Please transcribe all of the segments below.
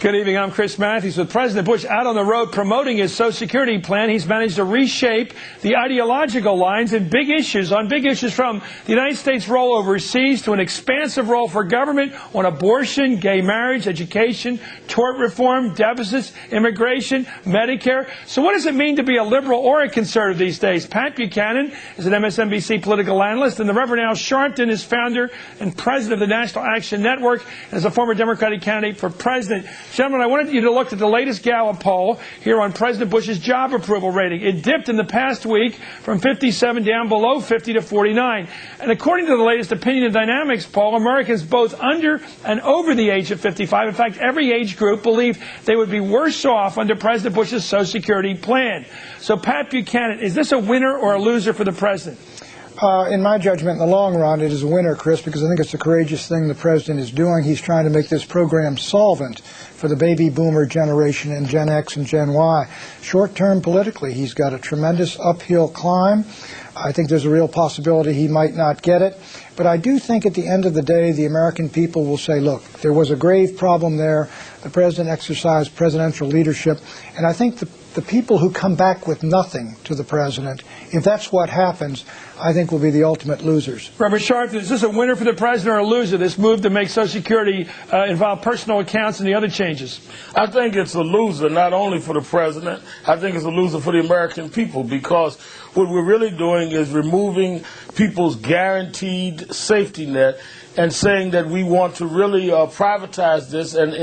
Good evening. I'm Chris Matthews. With President Bush out on the road promoting his Social Security plan, he's managed to reshape the ideological lines on big issues from the United States role overseas to an expansive role for government on abortion, gay marriage, education, tort reform, deficits, immigration, Medicare. So what does it mean to be a liberal or a conservative these days? Pat Buchanan is an MSNBC political analyst, and the Reverend Al Sharpton is founder and president of the National Action Network and is a former Democratic candidate for president. Gentlemen, I wanted you to look at the latest Gallup poll here on President Bush's job approval rating. It dipped in the past week from 57 down below 50 to 49. And according to the latest Opinion and Dynamics poll, Americans both under and over the age of 55, in fact, every age group, believe they would be worse off under President Bush's Social Security plan. So, Pat Buchanan, is this a winner or a loser for the president? In my judgment, in the long run, it is a winner, Chris, because I think it's a courageous thing the president is doing. He's trying to make this program solvent for the baby boomer generation and Gen X and Gen Y. Short-term politically, he's got a tremendous uphill climb. I think there's a real possibility he might not get it. But I do think at the end of the day, the American people will say, look, there was a grave problem there. The president exercised presidential leadership. And I think the people who come back with nothing to the president, if that's what happens, I think will be the ultimate losers. Reverend Sharopton, is this a winner for the president or a loser, this move to make Social Security involve personal accounts and the other changes? I think it's a loser, not only for the president. I think it's a loser for the American people, because what we're really doing is removing people's guaranteed safety net and saying that we want to really privatize this and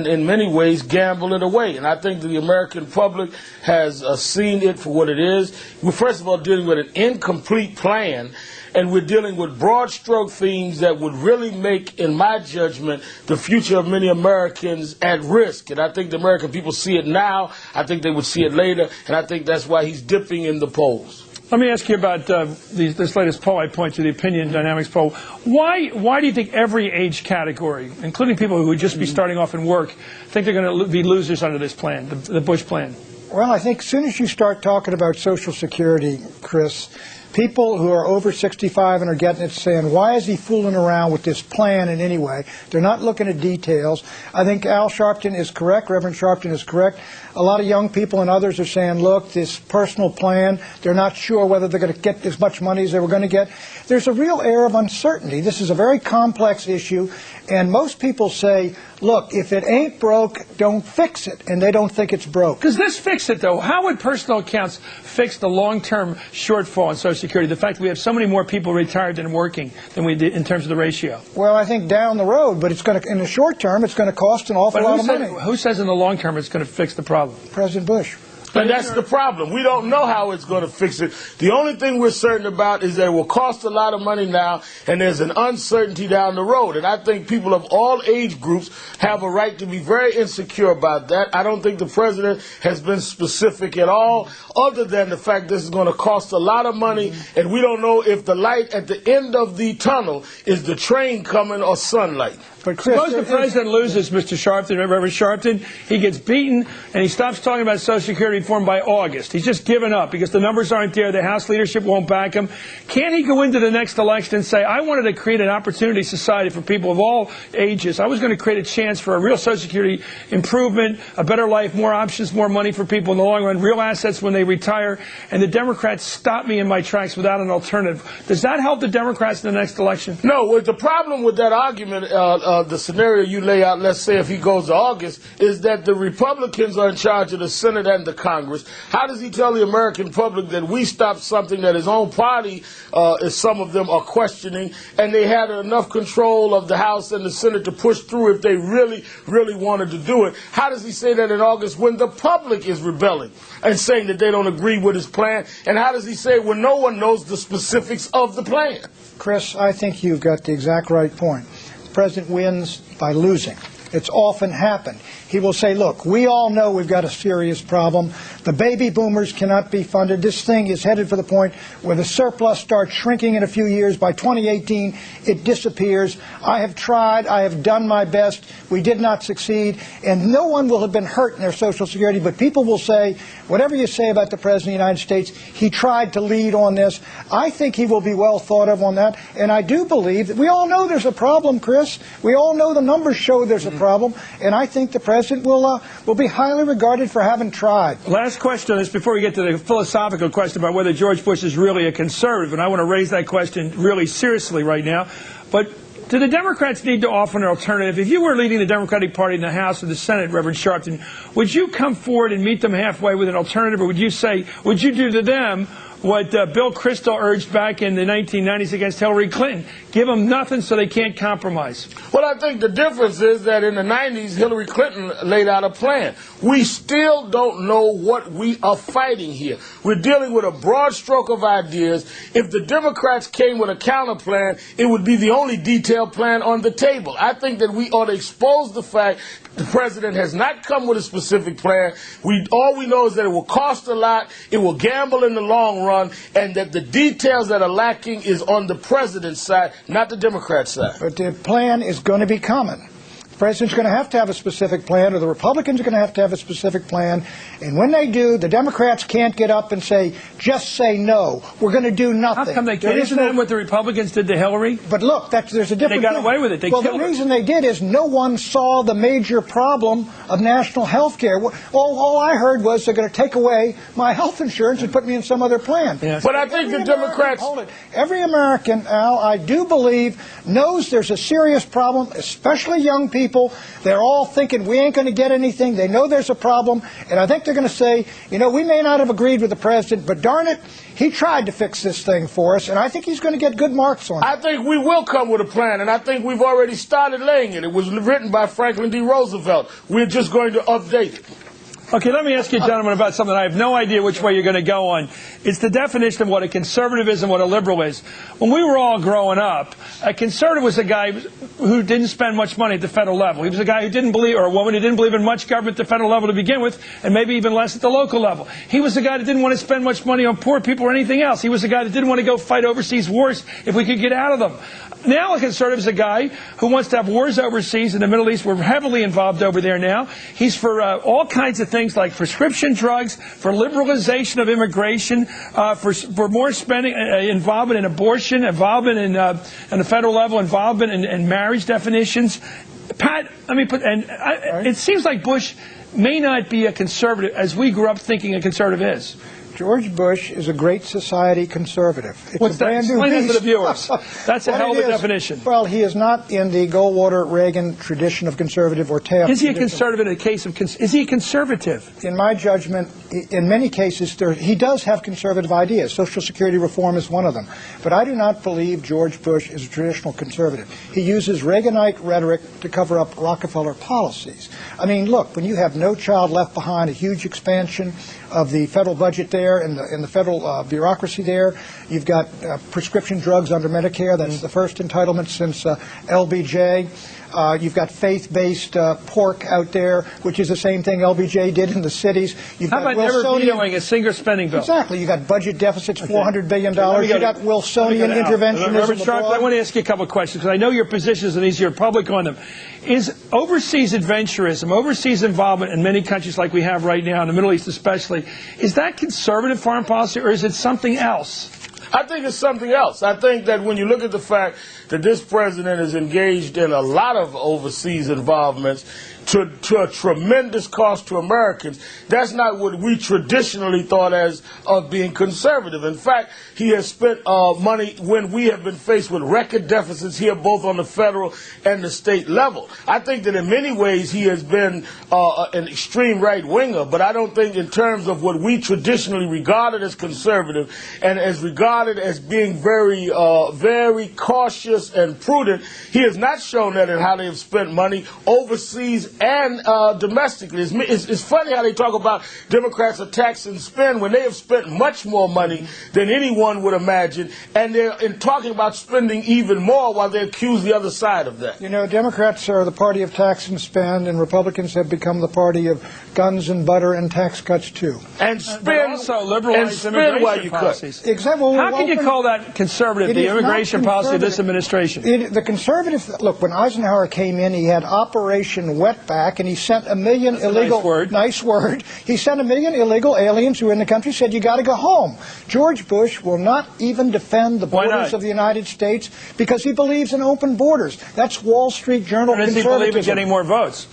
in many ways gamble it away. And I think that the American public has seen it for what it is. We're first of all dealing with an incomplete plan, and we're dealing with broad stroke themes that would really make, in my judgment, the future of many Americans at risk. And I think the American people see it now. I think they would see it later. And I think that's why he's dipping in the polls. Let me ask you about this latest poll I point to, the Opinion Dynamics poll. Why do you think every age category, including people who would just be starting off in work, think they're going to be losers under this plan, the Bush plan? Well, I think as soon as you start talking about Social Security, Chris, people who are over 65 and are getting it saying, why is he fooling around with this plan in any way? They're not looking at details. I think Al Sharpton is correct, Reverend Sharpton is correct. A lot of young people and others are saying, look, this personal plan, they're not sure whether they're going to get as much money as they were going to get. There's a real air of uncertainty. This is a very complex issue, and most people say, look, if it ain't broke, don't fix it, and they don't think it's broke. Does this fix it, though? How would personal accounts fix the long-term shortfall in Social Security, the fact that we have so many more people retired than working than we did in terms of the ratio? Well, I think down the road, but it's going to, in the short term, it's going to cost an awful lot of money. Who says in the long term it's going to fix the problem? President Bush. And that's the problem. We don't know how it's going to fix it. The only thing we're certain about is that it will cost a lot of money now, and there's an uncertainty down the road. And I think people of all age groups have a right to be very insecure about that. I don't think the president has been specific at all, other than the fact this is going to cost a lot of money, and we don't know if the light at the end of the tunnel is the train coming or sunlight. But Chris, suppose the president loses, Mr. Sharpton, Reverend Sharpton, he gets beaten, and he stops talking about Social Security reform by August. He's just given up because the numbers aren't there. The House leadership won't back him. Can't he go into the next election and say, I wanted to create an opportunity society for people of all ages. I was going to create a chance for a real Social Security improvement, a better life, more options, more money for people in the long run, real assets when they retire, and the Democrats stopped me in my tracks without an alternative. Does that help the Democrats in the next election? No. The problem with that argument, the scenario you lay out, let's say if he goes to August, is that the Republicans are in charge of the Senate and the Congress. How does he tell the American public that we stopped something that his own party, as some of them are questioning, and they had enough control of the House and the Senate to push through if they really, really wanted to do it? How does he say that in August when the public is rebelling and saying that they don't agree with his plan? And how does he say it when no one knows the specifics of the plan? Chris, I think you've got the exact right point. The president wins by losing. It's often happened. He will say, look, we all know we've got a serious problem. The baby boomers cannot be funded. This thing is headed for the point where the surplus starts shrinking in a few years. By 2018, it disappears. I have tried. I have done my best. We did not succeed. And no one will have been hurt in their Social Security, but people will say, whatever you say about the President of the United States, he tried to lead on this. I think he will be well thought of on that. And I do believe that we all know there's a problem, Chris. We all know the numbers show there's a problem. And I think the President will be highly regarded for having tried. Last question on this before we get to the philosophical question about whether George Bush is really a conservative, and I want to raise that question really seriously right now. But do the Democrats need to offer an alternative? If you were leading the Democratic Party in the House or the Senate, Reverend Sharopton, would you come forward and meet them halfway with an alternative, or would you do to them what Bill Kristol urged back in the 1990s against Hillary Clinton? Give them nothing so they can't compromise. Well, I think the difference is that in the 90s, Hillary Clinton laid out a plan. We still don't know what we are fighting here. We're dealing with a broad stroke of ideas. If the Democrats came with a counter plan, it would be the only detailed plan on the table. I think that we ought to expose the fact the President has not come with a specific plan. All we know is that it will cost a lot, it will gamble in the long run, and that the details that are lacking is on the President's side, not the Democrat side. But the plan is going to be coming. The President's going to have a specific plan, or the Republicans are going to have a specific plan. And when they do, the Democrats can't get up and say, just say no. We're going to do nothing. How come they can't? Isn't that what the Republicans did to Hillary? But look, there's a different They got away with it. They killed her. Well, the reason they did is no one saw the major problem of national health care. All I heard was they're going to take away my health insurance and put me in some other plan. Yes. But I think the Democrats... Every American, Al, I do believe, knows there's a serious problem, especially young people. They're all thinking we ain't going to get anything. They know there's a problem. And I think they're going to say, you know, we may not have agreed with the President, but darn it, he tried to fix this thing for us. And I think he's going to get good marks on it. I think we will come with a plan, and I think we've already started laying it. It was written by Franklin D. Roosevelt. We're just going to update it. Okay, let me ask you, gentlemen, about something I have no idea which way you're going to go on. It's the definition of what a conservative is and what a liberal is. When we were all growing up, a conservative was a guy who didn't spend much money at the federal level. He was a guy who didn't believe, or a woman who didn't believe in much government at the federal level to begin with, and maybe even less at the local level. He was a guy that didn't want to spend much money on poor people or anything else. He was a guy that didn't want to go fight overseas wars if we could get out of them. Now a conservative is a guy who wants to have wars overseas in the Middle East. We're heavily involved over there now. He's for all kinds of things like prescription drugs, for liberalization of immigration, for more spending, involvement in abortion, involvement in the federal level, involvement in marriage definitions. Pat, it seems like Bush may not be a conservative as we grew up thinking a conservative is. George Bush is a great society conservative. It's What's a that? brand new Explain beast. that to the viewers. That's a hell of a definition. Well, he is not in the Goldwater-Reagan tradition of conservative or Taft. Is he a conservative in a case of... Is he a conservative? In my judgment, in many cases, he does have conservative ideas. Social Security reform is one of them. But I do not believe George Bush is a traditional conservative. He uses Reaganite rhetoric to cover up Rockefeller policies. I mean, look, when you have No Child Left Behind, a huge expansion of the federal budget there and the federal bureaucracy there. You've got prescription drugs under Medicare. That's the first entitlement since LBJ. You've got faith-based pork out there, which is the same thing LBJ did in the cities. You've How about never vetoing a single spending bill? Exactly. You've got budget deficits, $400 billion. You've got Wilsonian interventionism abroad. I want to ask you a couple of questions, because I know your positions and you're public on them. Is overseas adventurism, overseas involvement in many countries like we have right now, in the Middle East especially, is that conservative foreign policy, or is it something else? I think it's something else. I think that when you look at the fact that this president is engaged in a lot of overseas involvements to a tremendous cost to Americans, that's not what we traditionally thought as of being conservative. In fact, he has spent money when we have been faced with record deficits here, both on the federal and the state level. I think that in many ways he has been an extreme right-winger, but I don't think in terms of what we traditionally regarded as conservative and as regarded about it as being very, very cautious and prudent. He has not shown that in how they have spent money overseas and domestically. It's funny how they talk about Democrats are tax and spend when they have spent much more money than anyone would imagine, and they're talking about spending even more while they accuse the other side of that. You know, Democrats are the party of tax and spend, and Republicans have become the party of guns and butter and tax cuts too. And spend, also liberalize immigration policies. Exactly. How can you call that conservative, the immigration policy of this administration? The conservative, look, when Eisenhower came in, he had Operation Wetback, and he sent 1 million illegal, nice word, he sent 1 million illegal aliens who were in the country, said you got to go home. George Bush will not even defend the borders of the United States because he believes in open borders. That's Wall Street Journal conservatism. Does he believe in getting more votes?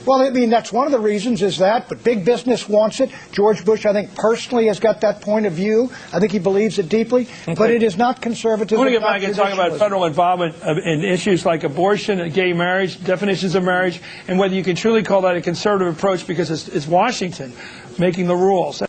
Well, I mean, that's one of the reasons is that, but big business wants it. George Bush, I think, personally has got that point of view. I think he believes it deeply, but it is not conservatism. I want to get back and talk about federal involvement in issues like abortion, gay marriage, definitions of marriage, and whether you can truly call that a conservative approach because it's Washington making the rules.